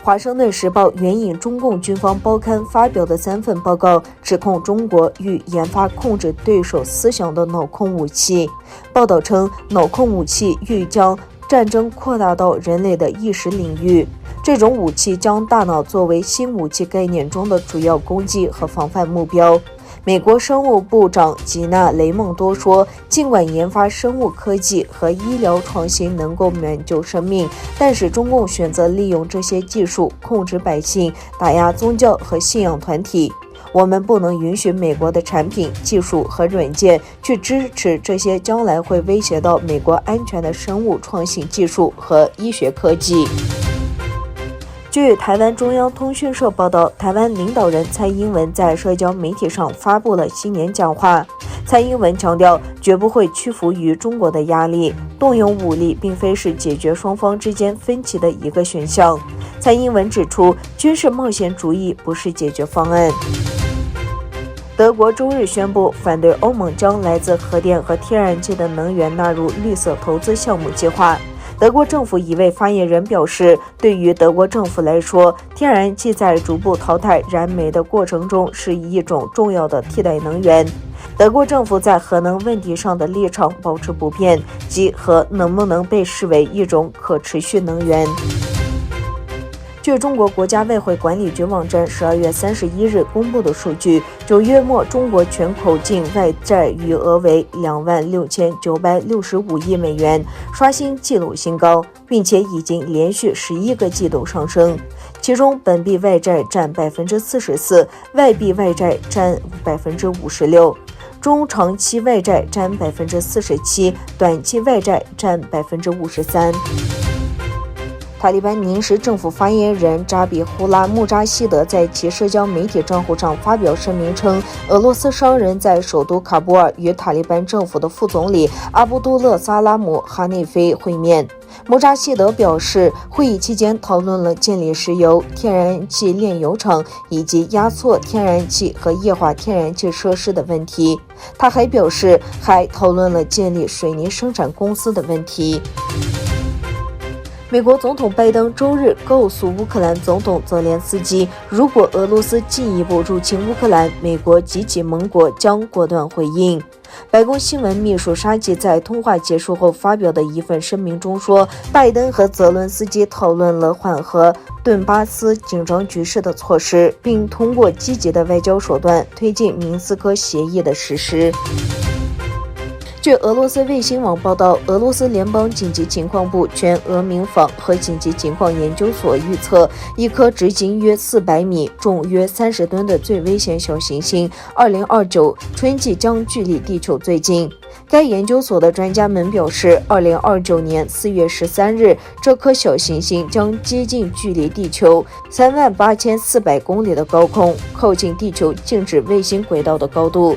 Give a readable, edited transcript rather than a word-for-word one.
华盛顿时报援引中共军方报刊发表的3份报告，指控中国欲研发控制对手思想的脑控武器。报道称，脑控武器欲将战争扩大到人类的意识领域，这种武器将大脑作为新武器概念中的主要攻击和防范目标。美国生物部长吉娜·雷蒙多说，尽管研发生物科技和医疗创新能够挽救生命，但是中共选择利用这些技术控制百姓，打压宗教和信仰团体。我们不能允许美国的产品、技术和软件去支持这些将来会威胁到美国安全的生物创新技术和医学科技。据台湾中央通讯社报道，台湾领导人蔡英文在社交媒体上发布了新年讲话。蔡英文强调，绝不会屈服于中国的压力，动用武力并非是解决双方之间分歧的一个选项。蔡英文指出，军事冒险主义不是解决方案。德国周日宣布反对欧盟将来自核电和天然气的能源纳入绿色投资项目计划。德国政府一位发言人表示，对于德国政府来说，天然气在逐步淘汰燃煤的过程中是一种重要的替代能源。德国政府在核能问题上的立场保持不变，即核能不能被视为一种可持续能源。据中国国家外汇管理局网站12月31日公布的数据，9月末中国全口径外债余额为26965亿美元，刷新纪录新高，并且已经连续11个季度上升。其中本币外债占44%，外币外债占56%，中长期外债占47%，短期外债占53%。塔利班临时政府发言人扎比胡拉·穆扎希德在其社交媒体账户上发表声明称，俄罗斯商人在首都喀布尔与塔利班政府的副总理阿卜杜勒·萨拉姆·哈内菲会面。穆扎希德表示，会议期间讨论了建立石油、天然气炼油厂以及压缩天然气和液化天然气设施的问题。他还表示，还讨论了建立水泥生产公司的问题。美国总统拜登周日告诉乌克兰总统泽连斯基，如果俄罗斯进一步入侵乌克兰，美国及其盟国将果断回应。白宫新闻秘书沙奇在通话结束后发表的一份声明中说，拜登和泽伦斯基讨论了缓和顿巴斯紧张局势的措施，并通过积极的外交手段推进明斯克协议的实施。据俄罗斯卫星网报道，俄罗斯联邦紧急情况部全俄民防和紧急情况研究所预测，一颗直径约400米、重约30吨的最危险小行星2029春季将距离地球最近。该研究所的专家们表示，2029年4月13日，这颗小行星将接近距离地球38400公里的高空，靠近地球静止卫星轨道的高度。